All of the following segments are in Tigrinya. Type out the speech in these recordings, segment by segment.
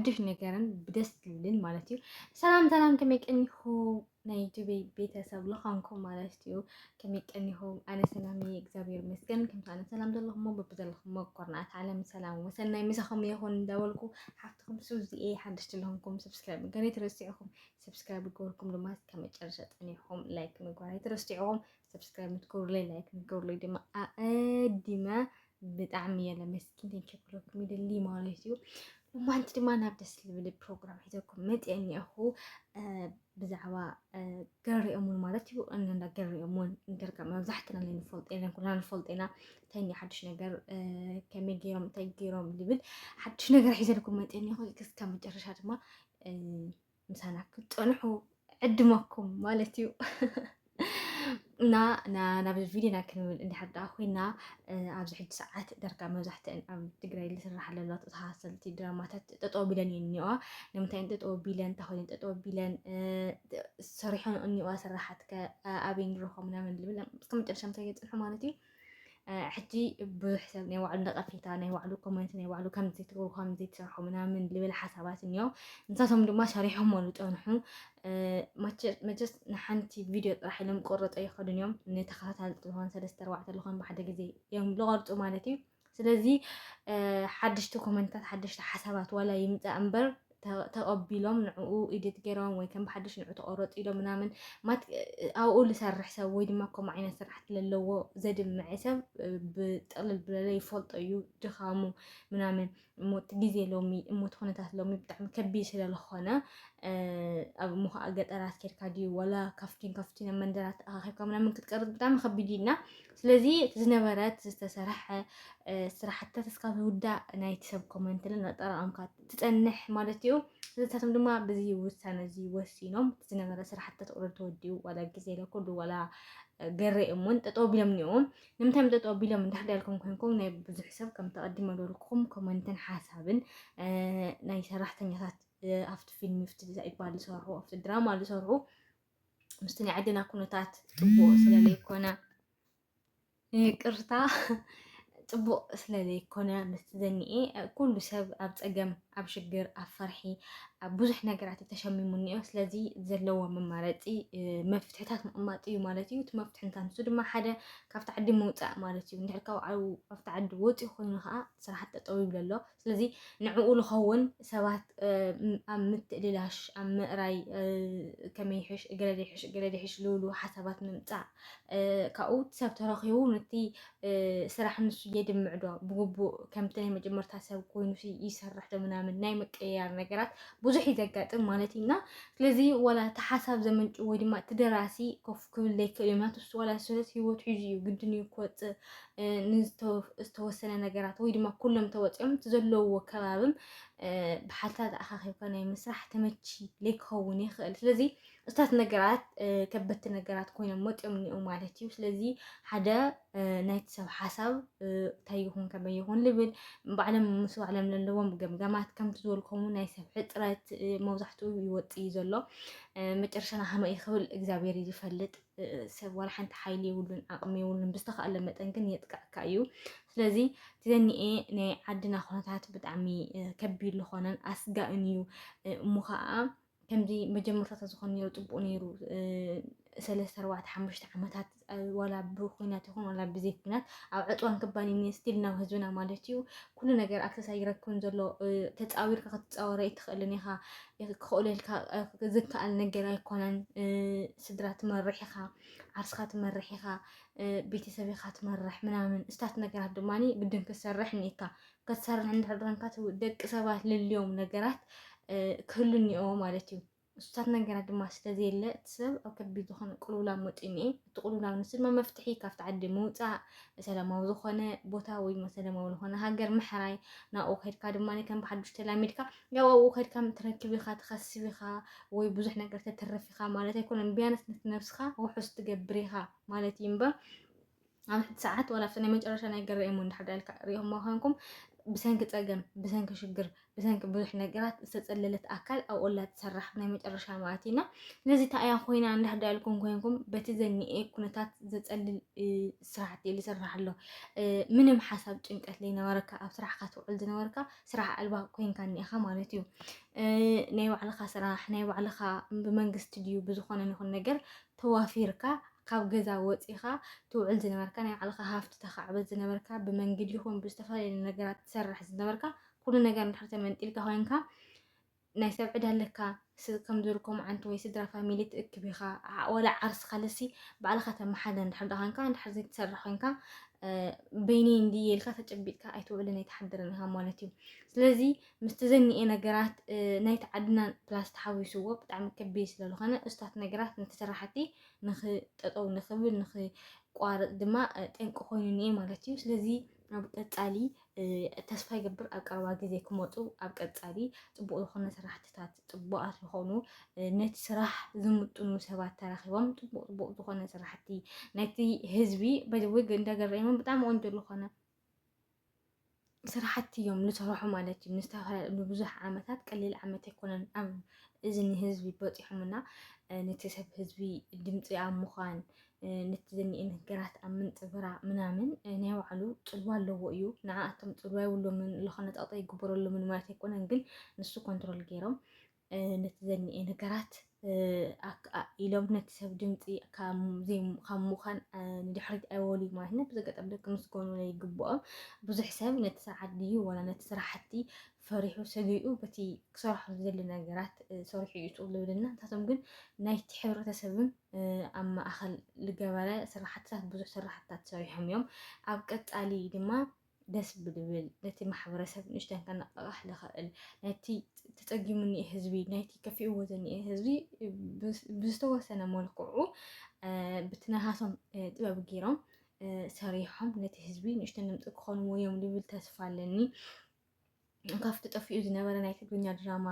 بحدش نجارن بدست لين مالتيو سلام كم يكنيهو نايتوبي بيتا سبلا خانكم مالتيو كم يكنيهو أنا سلامي إكزابير مسكن كم أنا سلام دلهم مو ببدلهم مو قرنات عالم سلام وسنا مسخم يهون دولكم حفتكم سوزي إيه حدشت لهمكم سبسكرايب قالي ترستيعكم سبسكرايب يقولكم لما كم ترشت أنيهم لايك مقالي ترستيعهم سبسكرايب تقول لي لايك تقول لي دما بتعمي لما مسكين تنشكلكم يدلي مالتيو وما أنت ما نبدأ بالبروجرام حيثكم مت يعني هو بزعوا قرر أمون مالتيو أننا قرر أمون نرجع ما زحتنا اللي نفلت إنا كلنا نفلت إنا تاني حدش نقر كم جيرم تيجيرم اللي بد حدش نقر حيثكم مت يعني هو كس كم جرشات ما مثلا كنت أنحو عدمكم مالتيو نا بالفيديو ناكن إني حتى أخوينا عبز حد ساعات درجة مزحت أم تقرأي اللي سرح على لا تحصل تي درامات تطوبيلن ينيوا نمتين تطوبيلن تاخدين تطوبيلن صريحا إني سرحت كأبين روحهم من اللي بلا بس كم ترشم تيجي الحمانتي حتى بحسب نوعلو نقفيتا نوعلو كومنت نوعلو كم زيتو كم زيت صراحة من اللي بالحسابات اليوم نساتهم دوما شاريحهم ولو تنحو ما جست نحنتي فيديو راح لهم قرط أي خدن يوم نتخاطر تلهون سلستر وعد تلهون بحد جزء يوم لغرت مالتي سلزي حدشتو كومنتات حدشت حسابات ولا يمتى أمبر تقبلهم نعو إيديت جيران ويكم بحدش نعو تقرط إلى منامن ما أقول سرح سوي دماكم معنا سرحت للو زاد معسب بتقلل بلاي فولت أيو تخامو منامن موت جزء لومي موت خنته لومي بتاع كبيش للخانة أو مخ أجد أراس كركادي ولا كفتين من درات آخر كمان ممكن تقرض بتاع مخبيدينا سلزي تزنبرات تستسرح سرحت تسكاب ودا نايت سب كومنت لنا ترى أمكات تتنح مالتيو زتهم دما بزي وسنة زي وسينهم تزنبرات سرحت تقرر توديو ولا جزء لكل ولا قرر أمون تطوبي لهم يوم نمتهم تطوبي لهم نحد لكم كنكم ناي بزح حساب كم تقدم لكم كومنتن حسابن ناي سرحت نيات أفت فيلم يفتد زائد بعد صاروا أفت دراما اللي صاروا مستني عدنا كونتات تبو سلالي كونا قرطا تبو سلالي كونا مستدني إيه كل سبب أبتأجم أبشجر أفرحي بوزح نجرات تشممني أسلزي زلوا من مالتي مفتحتات مقماتي ومالتي وتمفتح انتان سود ما حدا كافت عدي موتى مالتي ونحكوا أو كافت عدي ووتي خلنا صراحة طويل لله سلزي نعقول خون سوات مت للاش راي كميحش قلديحش لولو حسابات ممتع كأوت سبت رخيو نتي سرح نسو يدم معدو بقبو كم تاني مجمر تاسو كوينو شي يسرح دمنا من نايمك ايار نقرات بوزح يزقاطم مالتينا سلازي ولا تحسب زمن ወይ ድማ ተደራሲ ኮፍ ክብል ከልማት እሱ ወላ ሰለስ ህይወት ሒዙ ግድን ይቆጥ ዝተወሰነ ነገራት ወይ ድማ ኩሎም ተወፅኦም ተዘለዎ ከባብም ብሓልታት ኣኻኺብካ ናይ ምስራሕ ተመቺ ለይክኸውን ይኽእል ስለዚ እስታት ነገራት ከበድቲ ነገራት ኮይኖም መጥኦም እኒኦ ማለት እዩ ስለዚ ሓደ ናይቲ ሰብ ሓሳብ እንታይ ይኹን ከመይ ይኹን ልብል ባዕሎም ምስ ባዕሎም ዘለዎም ገምገማት ከምቲ ዝበልኩሙ ናይ ሰብ ሕጥረት መብዛሕትኡ ይወፅእ ዘሎ መጨረሻና ከመይ ይኽብል እግዚአብሔር ይፈልጥ ሰብ ዋላ ሓንቲ ሓይሊ ይብሉን ዓቕሚ ይብሉን ብዝተኸኣለ መጠን ግን የጥቃዕካ እዩ ስለዚ ትዘኒኤ ናይ ዓድና ኩነታት ብጣዕሚ ከቢድ ዝኾነን ኣስጋእን እዩ እሞ ከዓ ከምዚ መጀመርታት ዝኾነ ነይሩ ፅቡቅ ነይሩ 3-4-5 ዓመታት ወላ ብኩናት ይኹን ወላ ብዘይ ኩናት ኣብ ዕፅዋን ክባንኒ ስቲል ናብ ህዝብና ማለት እዩ ኩሉ ነገር ኣክሰስ ኣይረክብን ዘሎ ተፃዊርካ ክትፃወረ ይትኽእልን ኢኻ ክኽእለልካ ዝከኣል ነገር ኣይኮነን ስድራ ትመርሕ ኢኻ ዓርስካ ትመርሕ ኢኻ ቤተሰብ ኢኻ ትመርሕ ምናምን እስታት ነገራት ድማኒ ግድን ክትሰርሕ እኒኢካ ክትሰርሕ እንድሕር ደቂ ሰባት ልልዮም ነገራት ክህሉ እኒኦ ማለት እዩ እስታት ነገራት ድማ ስለዘየለ ሰብ ኣብ ከቢድ ዝኾነ ቅልውላው መፅኡ እኒኤ እቲ ቅልውላው ንሱ ድማ መፍትሒ ካብቲ ዓዲ ምውፃእ ሰላማዊ ዝኾነ ቦታ ወይ ሰላማዊ ዝኾነ ሃገር ምሕራይ ናብኡ ከይድካ ድማ ከም ብሓዱሽ ተላሚድካ ያው ኣብኡ ከይድካ ትረክብ ኢኻ ትኸስብ ኢኻ ወይ ብዙሕ ነገር ተተርፍ ኢኻ ማለት ኣይኮነን ቢያንስ ነፍስኻ ውሑስ ትገብር ኢኻ ማለት እዩ እምበር ኣብ ሰዓት ወላ ፍና መጨረሻ ናይ ገረእሞ እንዳሕዳልካ ሪኦም ማዃንኩም ብሰንኪ ፀገም ብሰንኪ ሽግር ብሰንኪ ብዙሕ ነገራት ዝተፀለለት ኣካል ኣብ ኦላ ትሰርሕ ናይ መጨረሻ ማለት ኢና ነዚ ታእያ ኮይና እንዳሕዳ ኢልኩም ኮይንኩም በቲ ዘኒኤ ኩነታት ዘፀልል ስራሕቲ ዝስራሕ ኣሎ ምንም ሓሳብ ጭንቀት ዘይነበረካ ኣብ ስራሕካ ትውዕል ዝነበርካ ስራሕ ኣልባ ኮይንካ እኒኢኻ ማለት እዩ ናይ ባዕልኻ ስራሕ ናይ ባዕልኻ ብመንግስቲ ድዩ ብዝኾነ ይኹን ነገር ተዋፊርካ ካብ ገዛ ወፂኻ ትውዕል ዝነበርካ ናይ ባዕልኻ ሃፍቲ ተኻዕበት ዝነበርካ ብመንገዲ ይኹን ብዝተፈላለዩ ነገራት ትሰርሕ ዝነበርካ ኩሉ ነገር እንድሕር ተመንጢልካ ኮይንካ ናይ ሰብ ዕዳ ኣለካ ከም ዝብልኩም ዓንቲ ወይ ስድራ ፋሚሊ ትእክብ ኢኻ ወላ ዓርስኻ ለሲ ባዕልኻ ተመሓደ እንድሕር ኮንካ እንድሕር ዘይትሰርሕ ኮይንካ በይኒ እንዲ ኢልካ ተጨቢጥካ ኣይትውዕልን ኣይትሓድርን ኢኻ ማለት እዩ ስለዚ ምስቲ ዘኒኤ ነገራት ናይቲ ዓድና ፕላስ ተሓዊስዎ ብጣዕሚ ከቢድ ስለዝኾነ እስታት ነገራት ነቲ ስራሕቲ ንኽጠጠው ንኽብል ንኽቋርፅ ድማ ጠንቂ ኮይኑ እኒአ ማለት እዩ ስለዚ ኣብ ቀፃሊ ተስፋ ይገብር ኣብ ቀረባ ግዜ ክመፁ ኣብ ቀፃሊ ፅቡቅ ዝኾነ ስራሕትታት ፅቡቃት ዝኾኑ ነቲ ስራሕ ዝምጥኑ ሰባት ተራኺቦም ፅቡቅ ዝኾነ ስራሕቲ ነቲ ህዝቢ በጅወግ እንዳገረመን ብጣዕሚ ቆንጆ ዝኾነ ስራሕቲ እዮም ዝሰርሑ ማለት እዩ ንብዙሕ ዓመታት ቀሊል ዓመት ኣይኮነን ኣብ እዝኒ ህዝቢ በፂሖምና ነቲ ሰብ ህዝቢ ድምፂ ኣብ ምዃን ነቲ ዘኒኤ ነገራት ኣብ ምንፅብራቕ ምናምን ናይ ባዕሉ ፅልዋ ኣለዎ እዩ ንዓኣቶም ፅልዋ የብሎምን ዝኾነ ጠቕጠ ይግበረሎምን ማለት ኣይኮነን ግን ንሱ ኮንትሮል ገይሮም ነቲ ዘኒኤ ነገራት ኢሎም ነቲ ሰብ ድምፂ ካብ ምዃን ንድሕሪት ኣይወሉ ማለት ነው ብዘገጠም ደቂ ምስጎኑ ላይ ይግብኦም ብዙሕ ሰብ ነቲ ሰዓት ድዩ ወላ ነቲ ስራሕቲ ፈሪሑ ሰጊኡ በቲ ክሰርሖ ዝደሊ ነገራት ሰሪሑ ይውፅኡ ዝብልና ንሳቶም ግን ናይቲ ሕብረተሰብን ኣብ ማእኸል ዝገበረ ስራሕትታት ብዙሕ ስራሕትታት ሰሪሖም እዮም ኣብ ቀፃሊ ድማ ደስ ብልብል ነቲ ማሕበረሰብ ንእሽተን ከነቃቕሕ ዝኽእል ነቲ ተፀጊሙ እኒአ ህዝቢ ናይቲ ከፊእዎ ዝኒአ ህዝቢ ብዝተወሰነ መልክዑ ብትነሃሶም ጥበብ ገይሮም ሰሪሖም ነቲ ህዝቢ ንእሽተን ድምፂ ክኾንዎ እዮም ዝብል ተስፋ ኣለኒ ካፍቲ ጠፊኡ ዝነበረ ናይ ትግርኛ ድራማ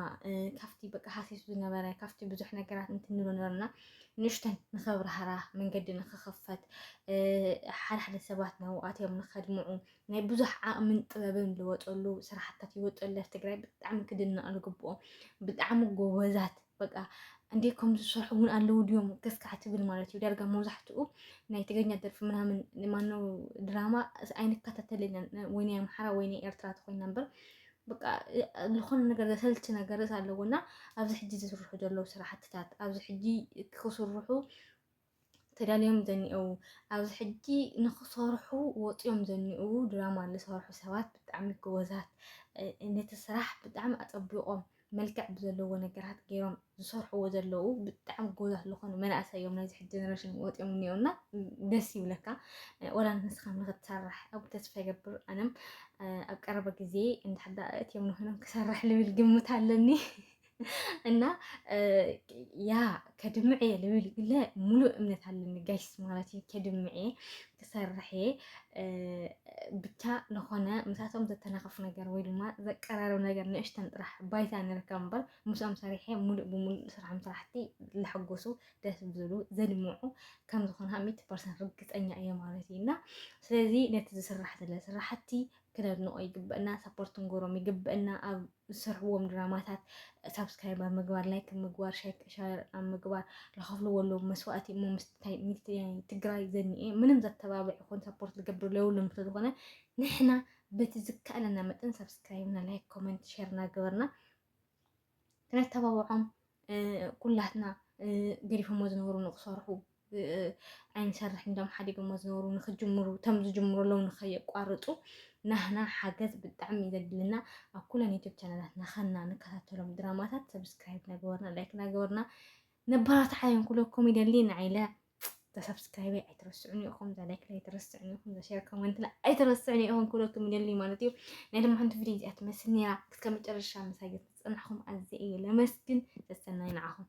ካፍቲ በቃ ሃሲሱ ዝነበረ ካፍቲ ብዙሕ ነገራት እንትንብሎ ነበርና ንእሽተን ንኸብራህራ መንገዲ ንኽኽፈት ሓደ ሰባት ናብኣትዮም ንኸድምዑ ናይ ብዙሕ ዓቕምን ጥበብን ዝወፀሉ ስራሕትታት ይወፀሉ ትግራይ ብጣዕሚ ክድነቕ ዝግብኦ ብጣዕሚ ጎበዛት በቃ እንዴ ከም ዝሰርሑ እውን ኣለዉ ድዮም ከስካዕ ትብል ማለት እዩ ዳርጋ መብዛሕትኡ ናይ ትግርኛ ደርፊ ምናምን ማነው ድራማ ኣይንከታተልን ወይ ናይ ኣምሓራ ወይ ናይ ኤርትራ ተኮይና እምበር በቃ ዝኾነ ነገር ዘሰልች ነገር ርእስ ኣለዎና ኣብዚ ሕጂ ዝስርሑ ዘለዉ ስራሕትታት ኣብዚ ሕጂ ክስርሑ ተዳልዮም ዘኒአው ኣብዚ ሕጂ ንክሰርሑ ወፂኦም ዘኒአው ድራማ ዝሰርሑ ሰባት ብጣዕሚ ጎበዛት ነቲ ስራሕ ብጣዕሚ ኣፀቢቖም መልክዕ ብዘለዎ ነገራት ገይሮም ዝሰርሕዎ ዘለዉ ብጣዕሚ ጎበዛት ዝኾኑ መናእሰይ እዮም ናይዚ ሕጂ ጀነሬሽን ወፂኦም እኒአውና ደስ ይብለካ ወላ ንስኻ ንኽትሰርሕ ኣብ ተስፋ ይገብር ኣነም ኣብ ቀረበ ግዜ እንድሕዳ እትዮም ንኾይኖም ክሰርሕ ልብል ግምት ኣለኒ እና ያ ከድምዕ ልብል ግለ ሙሉእ እምነት ኣለኒ ጋይስ ማለት እዩ ከድምዕ ክሰርሕ ብቻ ዝኾነ ምሳቶም ዘተናኸፍ ነገር ወይ ድማ ዘቀራረብ ነገር ንእሽተን ጥራሕ ባይታ ንርከብ እምበር ምስኦም ሰሪሐ ሙሉእ ብሙሉእ ስራሕ ስራሕቲ ዝሕጎሱ ደስ ዝብሉ ዘድምዑ ከም ዝኾነ 100% ርግፀኛ እየ ማለት እዩ እና ስለዚ ነቲ ዝስራሕ ዘለ ስራሕቲ ክነድንቆ ይግበአና ሰፖርት ክንገብሮም ይግበአና ኣብ ዝሰርሕዎም ድራማታት ሰብስክራይብ ኣብ ምግባር ላይክ ምግባር ሸር ኣብ ምግባር ዝኸፍልዎ ኣለዉ መስዋእቲ እሞ ምስታይ ትግራይ ዘኒኤ ምንም ዘተባብዕ ይኹን ሰፖርት ዝገብር ለየብሎም ስለዝኾነ ንሕና በቲ ዝከኣለና መጠን ሰብስክራይብና ላይክ ኮመንት ሸር እናገበርና ክነተባብዖም ኩላትና ገዲፎሞ ዝነበሩ ንክሰርሑ ኣይንሰርሕ እንዶም ሓዲጎሞ ዝነበሩ ንክጅምሩ ተም ዝጅምሩሎም ንኸየቋርፁ ናህና ሓገዝ ብጣዕሚ ዘድልና ኣብ ኩለን ዩቲዩብ ቻናላት ናኸና ንከታተሎም ድራማታት ሰብስክራይብ ናገበርና ላይክ ናገበርና ነባራትዓዮም ኩለኩም ይደሊ ንዓይለ ተሰብስክራይብ ኣይትረስዑኒ ኢኹም ላይክ ላይ ትረስዑኒ ኢኹም ሸር ኮመንት ላይ ኣይትረስዑኒ ኢኹም ኩለኩም ይደሊ ማለት እዩ ናይ ድማ ሓንቲ ቪድዮ እዚኣ ትመስል ነራ እስከ መጨረሻ መሳየት ፅንሕኩም ኣዝየ እየ ለመስግን ተሰናይ ንዓኹም